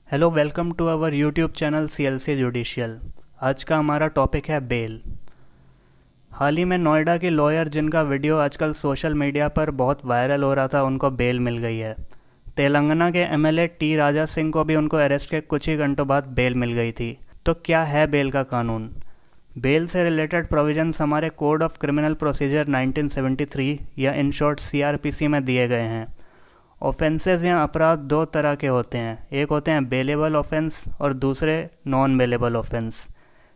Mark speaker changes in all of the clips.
Speaker 1: Hello, welcome to our YouTube channel CLC judicial. आज का हमारा टॉपिक है बेल। हाल ही में नोएडा के लॉयर जिनका वीडियो आजकल सोशल मीडिया पर बहुत वायरल हो रहा था, उनको बेल मिल गई है। तेलंगाना के MLA T राजा सिंह को भी उनको अरेस्ट के कुछ ही घंटों बाद बेल मिल गई थी। तो क्या है बेल का कानून? बेल से रिलेटेड प्रोविजंस हमारे कोड ऑफ क्रिमिनल प्रोसीजर 1973 या इन शॉर्ट CRPC में दिए गए हैं। ऑफेंसेस या अपराध दो तरह के होते हैं, एक होते हैं बेलेबल ऑफेंस और दूसरे नॉन बेलेबल ऑफेंस।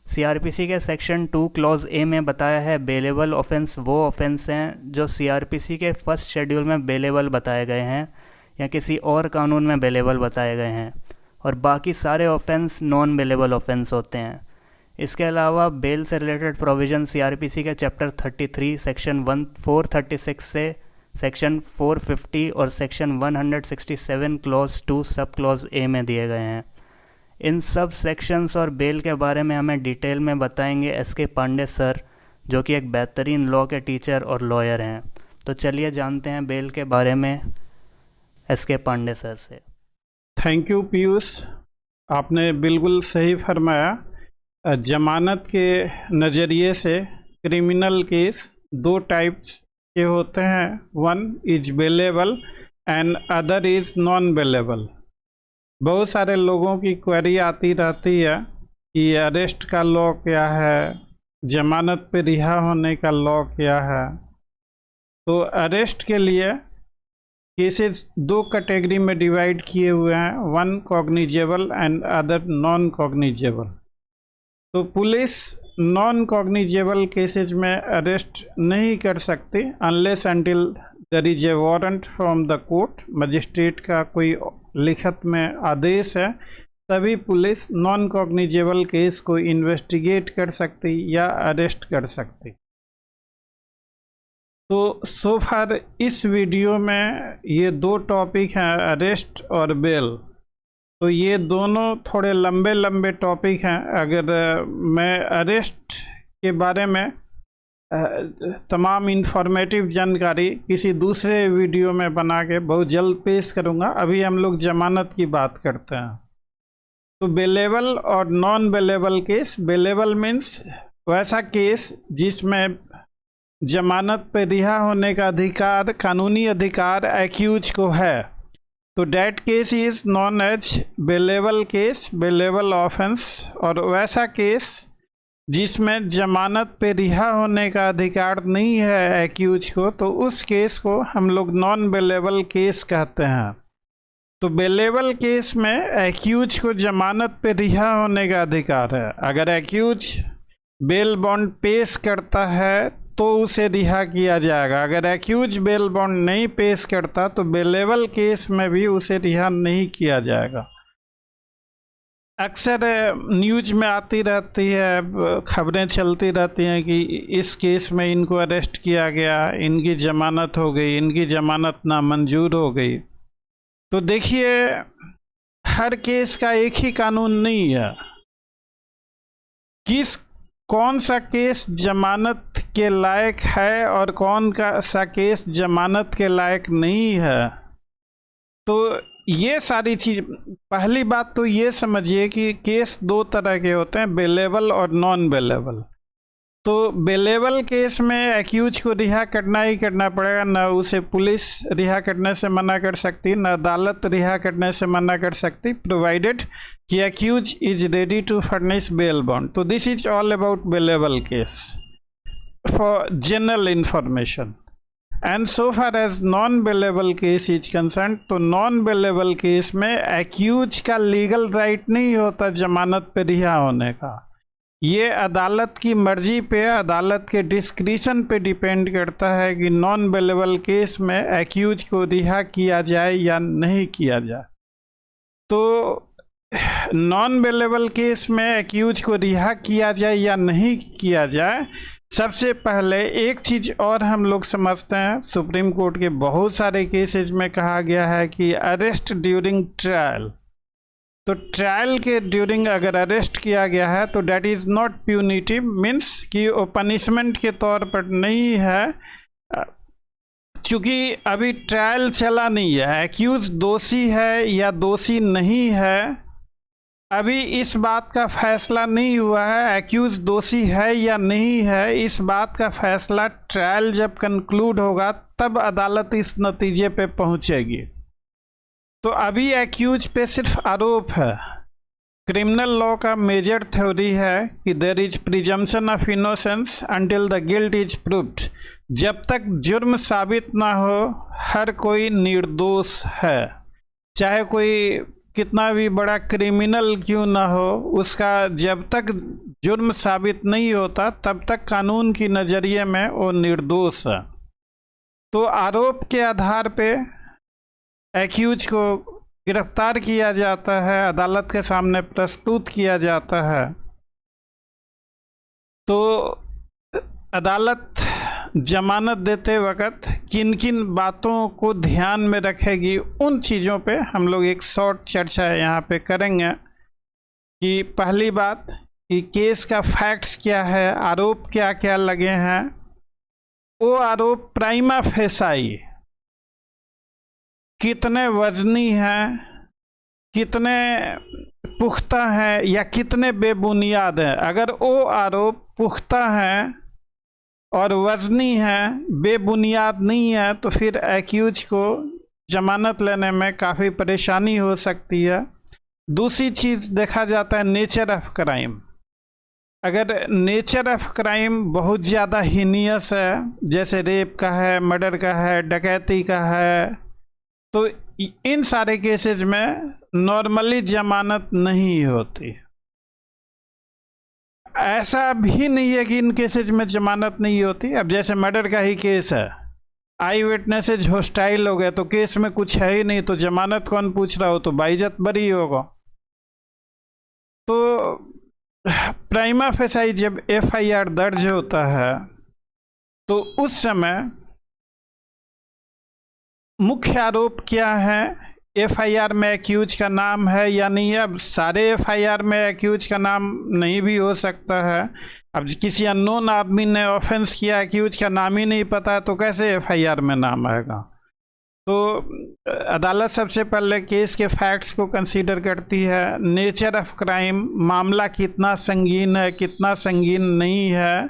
Speaker 1: CRPC के सेक्शन 2 क्लॉज A में बताया है बेलेबल ऑफेंस वो ऑफेंस हैं जो CRPC के फर्स्ट शेड्यूल में बेलेबल बताए गए हैं या किसी और कानून में बेलेबल बताए गए हैं, और बाकी सारे ऑफेंस नॉन बेलेबल ऑफेंस होते हैं। इसके अलावा बेल से रिलेटेड प्रोविज़न CRPC के चैप्टर 33 सेक्शन 436 से सेक्शन 450 और section 167 clause 2 sub clause A में दिए गए हैं। इन सब सेक्शंस और बेल के बारे में हमें डिटेल में बताएंगे SK पांडे सर, जो कि एक बेहतरीन लॉ के टीचर और लॉयर हैं। तो चलिए जानते हैं बेल के बारे में SK पांडे सर से।
Speaker 2: थैंक यू पीयूष, आपने बिल्कुल सही फरमाया। जमानत के नज़रिए से क्रिमिनल केस दो टाइप्स के होते हैं, one is bailable and other is non bailable. बहुत सारे लोगों की क्वेरी आती रहती है कि अरेस्ट का लॉ क्या है, जमानत पे रिहा होने का लॉ क्या है। तो अरेस्ट के लिए केसेस दो कैटेगरी में डिवाइड किए हुए हैं, one cognizable and other non cognizable. तो पुलिस नॉन कॉग्निजेबल केसेज में अरेस्ट नहीं कर सकती unless until there is a warrant from the court. Magistrate का कोई लिखित में आदेश है तभी पुलिस नॉन कॉग्निजेबल केस को इन्वेस्टिगेट कर सकती या अरेस्ट कर सकती। तो सो फार इस वीडियो में ये दो टॉपिक हैं, अरेस्ट और बेल। तो ये दोनों थोड़े लंबे लंबे टॉपिक हैं। अगर मैं अरेस्ट के बारे में तमाम इंफॉर्मेटिव जानकारी किसी दूसरे वीडियो में बना के बहुत जल्द पेश करूँगा। अभी हम लोग जमानत की बात करते हैं। तो बेलेबल और non bailable case. Bailable means वैसा केस जिसमें जमानत पर रिहा होने का अधिकार, कानूनी अधिकार एक्यूज को है, तो that case is non as bailable case, bailable offence. और वैसा केस जिसमें जमानत पे रिहा होने का अधिकार नहीं है एक्यूज को, तो उस केस को हम लोग नॉन बेलेबल केस कहते हैं। तो बेलेबल केस में एक्यूज को जमानत पे रिहा होने का अधिकार है। अगर एक्यूज बेल बॉन्ड पेश करता है तो उसे रिहा किया जाएगा। अगर एक्यूज बेल बॉन्ड नहीं पेश करता तो बेलेबल केस में भी उसे रिहा नहीं किया जाएगा। अक्सर न्यूज में आती रहती है, खबरें चलती रहती हैं कि इस केस में इनको अरेस्ट किया गया, इनकी जमानत हो गई, इनकी जमानत नामंजूर हो गई। तो देखिए, हर केस का एक ही कानून नहीं है। कौन सा केस जमानत के लायक है और कौन सा केस जमानत के लायक नहीं है, तो ये सारी चीज, पहली बात तो ये समझिए कि केस दो तरह के होते हैं, बेलेबल और नॉन बेलेबल। तो बेलेबल केस में एक्यूज को रिहा करना ही करना पड़ेगा, ना उसे पुलिस रिहा करने से मना कर सकती, ना अदालत रिहा करने से मना कर सकती, प्रोवाइडेड कि accuse is ready to furnish bail bond. तो this is all about bailable case for general information. And so far as non bailable case is concern, तो नॉन बेलेबल केस में एक्यूज का लीगल राइट नहीं होता जमानत पे रिहा होने का। ये अदालत की मर्जी पे, अदालत के डिस्क्रिशन पे डिपेंड करता है कि नॉन बेलेबल केस में एक्यूज को रिहा किया जाए या नहीं किया जाए। तो नॉन बेलेबल केस में एक्यूज को रिहा किया जाए या नहीं किया जाए, सबसे पहले एक चीज़ और हम लोग समझते हैं। सुप्रीम कोर्ट के बहुत सारे केसेज में कहा गया है कि अरेस्ट ड्यूरिंग ट्रायल, तो ट्रायल के ड्यूरिंग अगर अरेस्ट किया गया है तो that is not punitive, means कि वो पनिशमेंट के तौर पर नहीं है, क्योंकि अभी ट्रायल चला नहीं है। एक्यूज दोषी है या दोषी नहीं है अभी इस बात का फैसला नहीं हुआ है एक्यूज दोषी है या नहीं है। इस बात का फैसला ट्रायल जब कंक्लूड होगा तब अदालत इस नतीजे पे पहुंचेगी। तो अभी एक्यूज पे सिर्फ आरोप है। क्रिमिनल लॉ का मेजर थ्योरी है कि there is presumption of innocence until the guilt is proved. जब तक जुर्म साबित ना हो हर कोई निर्दोष है, चाहे कोई कितना भी बड़ा क्रिमिनल क्यों ना हो, उसका जब तक जुर्म साबित नहीं होता तब तक कानून की नज़रिए में वो निर्दोष है। तो आरोप के आधार पे एक्यूज को गिरफ्तार किया जाता है, अदालत के सामने प्रस्तुत किया जाता है। तो अदालत जमानत देते वक्त किन किन बातों को ध्यान में रखेगी, उन चीज़ों पे हम लोग एक शॉर्ट चर्चा यहाँ पे करेंगे। कि पहली बात कि केस का फैक्ट्स क्या है, आरोप क्या क्या लगे हैं, वो आरोप प्राइमा फेसाई कितने वजनी हैं, कितने पुख्ता हैं या कितने बेबुनियाद हैं। अगर वो आरोप पुख्ता हैं और वजनी है, बेबुनियाद नहीं है, तो फिर एक्यूज को जमानत लेने में काफ़ी परेशानी हो सकती है। दूसरी चीज़ देखा जाता है नेचर ऑफ क्राइम। अगर नेचर ऑफ क्राइम बहुत ज़्यादा हीनियस है, जैसे रेप का है, मर्डर का है, डकैती का है, तो इन सारे केसेज में नॉर्मली जमानत नहीं होती। ऐसा भी नहीं है कि इन केसेज में जमानत नहीं होती। अब जैसे मर्डर का ही केस है, आई विटनेसेज हॉस्टाइल हो गए तो केस में कुछ है ही नहीं, तो जमानत कौन पूछ रहा हो, तो बाइज्जत बरी होगा। तो प्राइमा फेसाई जब एफआईआर दर्ज होता है तो उस समय मुख्य आरोप क्या है, एफआईआर में एक्यूज का नाम है या नहीं है। अब सारे एफआईआर में एक्यूज का नाम नहीं भी हो सकता है। अब किसी अननोन आदमी ने ऑफेंस किया, एक्यूज का नाम ही नहीं पता है, तो कैसे एफआईआर में नाम आएगा। तो अदालत सबसे पहले केस के फैक्ट्स को कंसीडर करती है। नेचर ऑफ क्राइम, मामला कितना संगीन है, कितना संगीन नहीं है,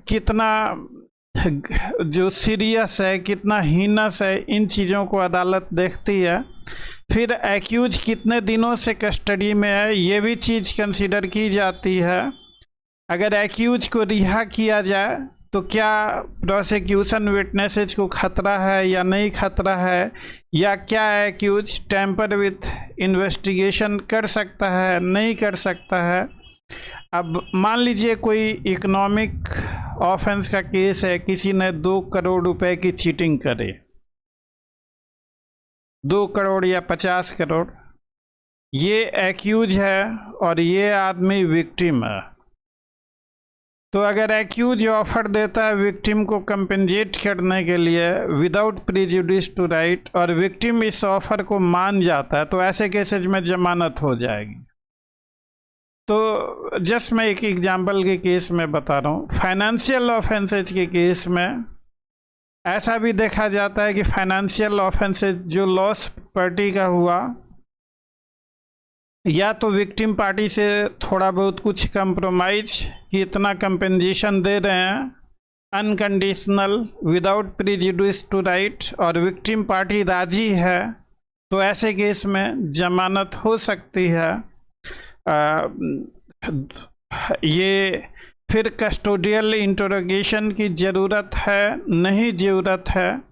Speaker 2: कितना जो सीरियस है, कितना हीनस है, इन चीज़ों को अदालत देखती है। फिर एक्यूज कितने दिनों से कस्टडी में है, ये भी चीज़ कंसीडर की जाती है। अगर एक्यूज को रिहा किया जाए तो क्या प्रोसिक्यूशन विटनेसेस को खतरा है या नहीं खतरा है, या क्या एक्यूज टैम्पर विथ इन्वेस्टिगेशन कर सकता है, नहीं कर सकता है। अब मान लीजिए कोई इकोनॉमिक ऑफेंस का केस है, किसी ने 2 करोड़ रुपए की चीटिंग करे, 2 करोड़ या 50 करोड़, ये एक्यूज है और ये आदमी विक्टिम है। तो अगर एक्यूज ऑफर देता है विक्टिम को कंपेंसेट करने के लिए विदाउट प्रिजुडिस टू राइट, और विक्टिम इस ऑफर को मान जाता है, तो ऐसे केसेज में जमानत हो जाएगी। तो जस्ट मैं एक एग्जांपल के केस में बता रहा हूँ। फाइनेंशियल ऑफेंसेज के केस में ऐसा भी देखा जाता है कि फाइनेंशियल ऑफेंसेज जो लॉस पार्टी का हुआ, या तो विक्टिम पार्टी से थोड़ा बहुत कुछ कंप्रोमाइज कि इतना कंपेंसेशन दे रहे हैं unconditional without prejudice to right, और विक्टिम पार्टी राजी है, तो ऐसे केस में जमानत हो सकती है। ये फिर कस्टोडियल इंटरोगेशन की ज़रूरत है, नहीं ज़रूरत है,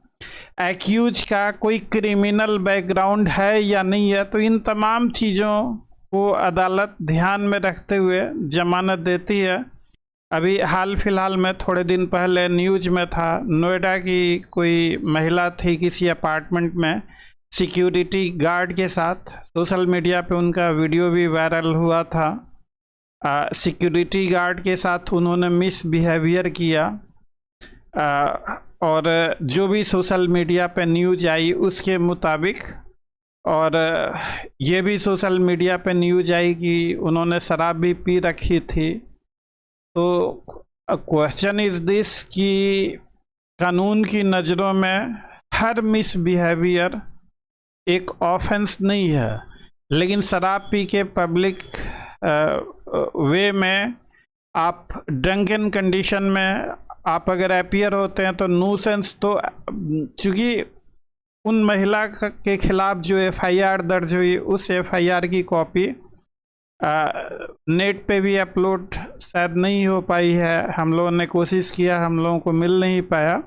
Speaker 2: एक्यूज का कोई क्रिमिनल बैकग्राउंड है या नहीं है, तो इन तमाम चीज़ों को अदालत ध्यान में रखते हुए जमानत देती है। अभी हाल फिलहाल में थोड़े दिन पहले न्यूज में था, नोएडा की कोई महिला थी किसी अपार्टमेंट में सिक्योरिटी गार्ड के साथ, सोशल मीडिया पे उनका वीडियो भी वायरल हुआ था। सिक्योरिटी गार्ड के साथ उन्होंने मिसबिहेवियर किया, और जो भी सोशल मीडिया पे न्यूज आई उसके मुताबिक, और ये भी सोशल मीडिया पे न्यूज आई कि उन्होंने शराब भी पी रखी थी। तो क्वेश्चन इज़ दिस कि कानून की नज़रों में हर मिसबिहेवियर एक ऑफेंस नहीं है। लेकिन शराब पी के पब्लिक वे में आप ड्रंकन कंडीशन में आप अगर अपीयर होते हैं तो न्यूसेंस, तो चूँकि उन महिला के खिलाफ जो एफआईआर दर्ज हुई उस एफआईआर की कॉपी नेट पे भी अपलोड शायद नहीं हो पाई है। हम लोगों ने कोशिश किया, हम लोगों को मिल नहीं पाया।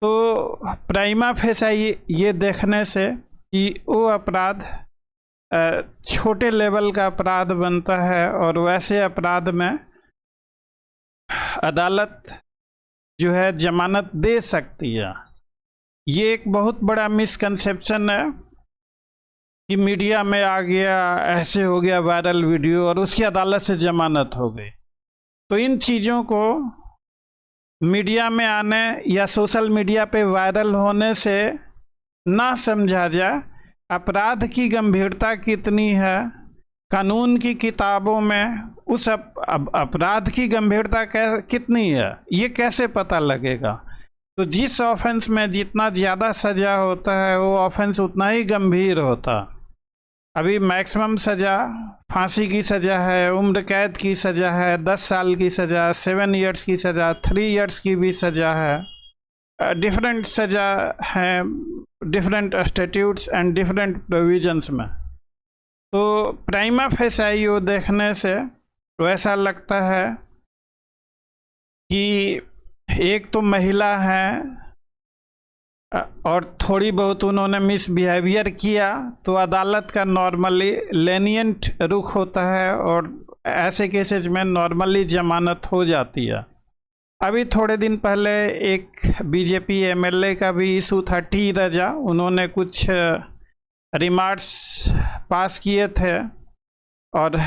Speaker 2: तो प्राइमा फेसाई ये देखने से कि वो अपराध छोटे लेवल का अपराध बनता है और वैसे अपराध में अदालत जो है जमानत दे सकती है। ये एक बहुत बड़ा मिसकंसेप्शन है कि मीडिया में आ गया, ऐसे हो गया वायरल वीडियो और उसकी अदालत से जमानत हो गई। तो इन चीज़ों को मीडिया में आने या सोशल मीडिया पे वायरल होने से ना समझा जाए अपराध की गंभीरता कितनी है। कानून की किताबों में उस अपराध की गंभीरता कितनी है ये कैसे पता लगेगा। तो जिस ऑफेंस में जितना ज़्यादा सज़ा होता है वो ऑफेंस उतना ही गंभीर होता। अभी मैक्सिमम सज़ा फांसी की सज़ा है, उम्र कैद की सज़ा है, 10 साल की सज़ा, 7 इयर्स की सज़ा, 3 इयर्स की भी सज़ा है। डिफरेंट सज़ा है, different statutes and different provisions में। तो प्राइमा फेसाई वो देखने से तो ऐसा लगता है कि एक तो महिला है और थोड़ी बहुत उन्होंने मिसबिहेवियर किया तो अदालत का नॉर्मली लेनिएंट रुख होता है और ऐसे केसेज में नॉर्मली जमानत हो जाती है। अभी थोड़े दिन पहले एक बीजेपी एमएलए का भी इशू था, टी रजा। उन्होंने कुछ रिमार्क्स पास किए थे और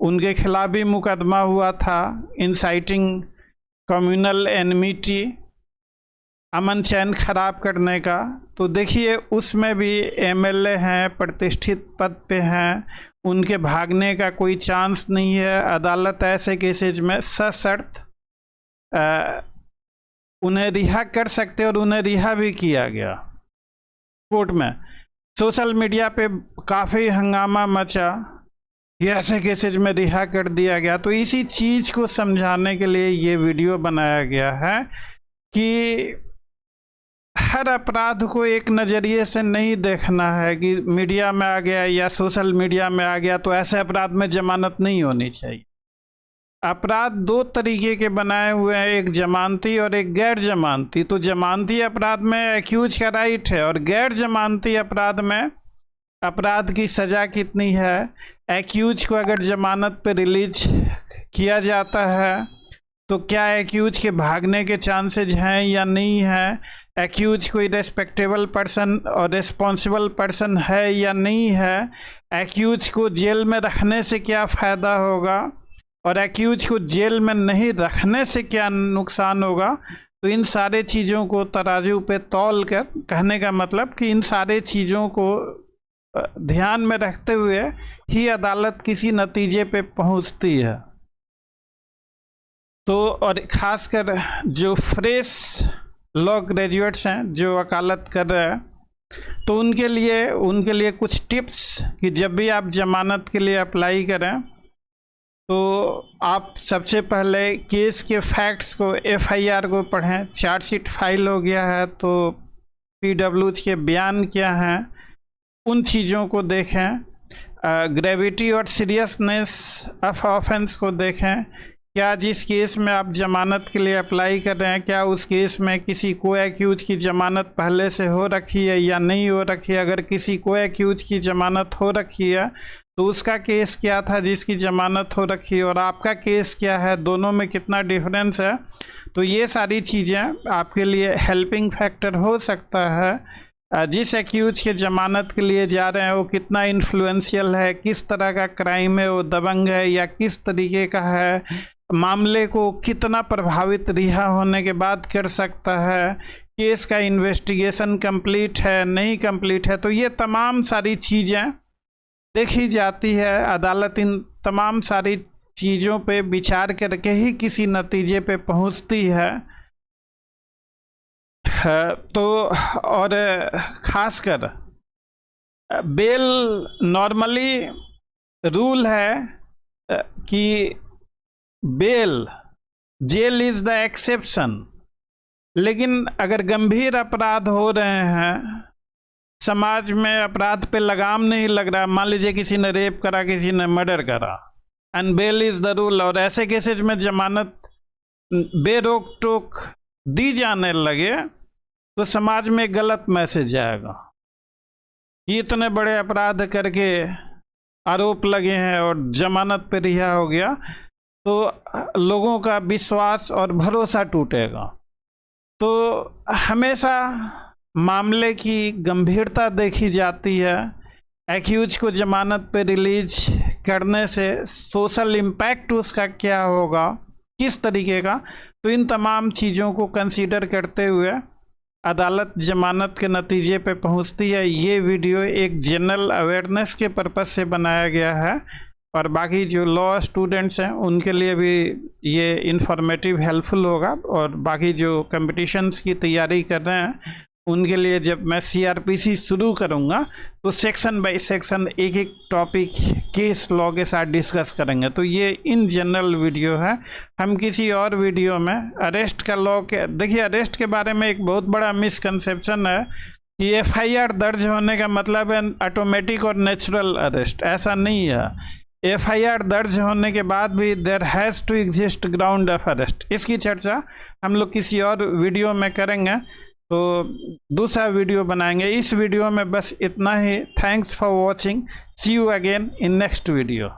Speaker 2: उनके खिलाफ भी मुकदमा हुआ था, इंसाइटिंग कम्युनल एनमिटी, अमन चैन खराब करने का। तो देखिए उसमें भी एमएलए हैं, प्रतिष्ठित पद पे हैं, उनके भागने का कोई चांस नहीं है। अदालत ऐसे केसेज में सशर्त उन्हें रिहा कर सकते और उन्हें रिहा भी किया गया कोर्ट में। सोशल मीडिया पे काफ़ी हंगामा मचा, ये ऐसे केसेज में रिहा कर दिया गया। तो इसी चीज़ को समझाने के लिए ये वीडियो बनाया गया है कि हर अपराध को एक नज़रिए से नहीं देखना है कि मीडिया में आ गया या सोशल मीडिया में आ गया तो ऐसे अपराध में जमानत नहीं होनी चाहिए। अपराध 2 तरीके के बनाए हुए हैं, एक जमानती और एक गैर जमानती। तो जमानती अपराध में एक्यूज का राइट है और गैर जमानती अपराध में अपराध की सज़ा कितनी है। एक्यूज को अगर जमानत पे रिलीज किया जाता है तो क्या एक्यूज के भागने के चांसेज हैं या नहीं हैं, एक्यूज कोई रेस्पेक्टेबल पर्सन और रिस्पॉन्सिबल पर्सन है या नहीं है, एक्यूज को जेल में रखने से क्या फ़ायदा होगा और एक्यूज को जेल में नहीं रखने से क्या नुकसान होगा। तो इन सारे चीज़ों को तराजू पे तौल कर, कहने का मतलब कि इन सारे चीज़ों को ध्यान में रखते हुए ही अदालत किसी नतीजे पे पहुंचती है। तो और ख़ासकर जो फ्रेश लॉ ग्रेजुएट्स हैं जो वकालत कर रहे हैं तो उनके लिए कुछ टिप्स कि जब भी आप जमानत के लिए अप्लाई करें तो आप सबसे पहले केस के फैक्ट्स को, एफआईआर को पढ़ें। चार्जशीट फाइल हो गया है तो पीडब्ल्यूज के बयान क्या हैं उन चीज़ों को देखें। ग्रेविटी और सीरियसनेस ऑफ ऑफेंस को देखें। क्या जिस केस में आप जमानत के लिए अप्लाई कर रहे हैं क्या उस केस में किसी को एक्यूज की जमानत पहले से हो रखी है या नहीं हो रखी है। अगर किसी को एक्यूज की जमानत हो रखी है तो उसका केस क्या था जिसकी जमानत हो रखी है और आपका केस क्या है, दोनों में कितना डिफरेंस है। तो ये सारी चीज़ें आपके लिए हेल्पिंग फैक्टर हो सकता है। जिस एक्यूज के ज़मानत के लिए जा रहे हैं वो कितना इन्फ्लुएंशियल है, किस तरह का क्राइम है, वो दबंग है या किस तरीके का है, मामले को कितना प्रभावित रिहा होने के बाद कर सकता है, केस का इन्वेस्टिगेशन कंप्लीट है नहीं कंप्लीट है। तो ये तमाम सारी चीज़ें देखी जाती है। अदालत इन तमाम सारी चीज़ों पे विचार करके ही किसी नतीजे पे पहुंचती है। तो और ख़ासकर बेल नॉर्मली रूल है कि bail, jail is the exception, लेकिन अगर गंभीर अपराध हो रहे हैं, समाज में अपराध पे लगाम नहीं लग रहा, मान लीजिए किसी ने रेप करा, किसी ने मर्डर करा, and bail is the rule, और ऐसे केसेज में जमानत बेरोक टोक दी जाने लगे तो समाज में गलत मैसेज आएगा कि इतने बड़े अपराध करके आरोप लगे हैं और जमानत पे रिहा हो गया, तो लोगों का विश्वास और भरोसा टूटेगा। तो हमेशा मामले की गंभीरता देखी जाती है। एक्यूज को जमानत पे रिलीज करने से सोशल इम्पैक्ट उसका क्या होगा, किस तरीके का, तो इन तमाम चीज़ों को कंसीडर करते हुए अदालत जमानत के नतीजे पे पहुंचती है। ये वीडियो एक जनरल अवेयरनेस के पर्पस से बनाया गया है, और बाकी जो लॉ स्टूडेंट्स हैं उनके लिए भी ये इन्फॉर्मेटिव हेल्पफुल होगा, और बाकी जो कंपटीशंस की तैयारी कर रहे हैं उनके लिए जब मैं सीआरपीसी शुरू करूंगा तो सेक्शन बाय सेक्शन एक एक टॉपिक केस लॉ के साथ डिस्कस करेंगे। तो ये इन जनरल वीडियो है। हम किसी और वीडियो में अरेस्ट का लॉ के, देखिए अरेस्ट के बारे में एक बहुत बड़ा मिसकंसेप्शन है कि एफआईआर दर्ज होने का मतलब है ऑटोमेटिक और नेचुरल अरेस्ट। ऐसा नहीं है। एफआईआर दर्ज होने के बाद भी there has to exist ground of arrest. इसकी चर्चा हम लोग किसी और वीडियो में करेंगे, तो दूसरा वीडियो बनाएंगे। इस वीडियो में बस इतना ही। Thanks for watching. See you again in next video.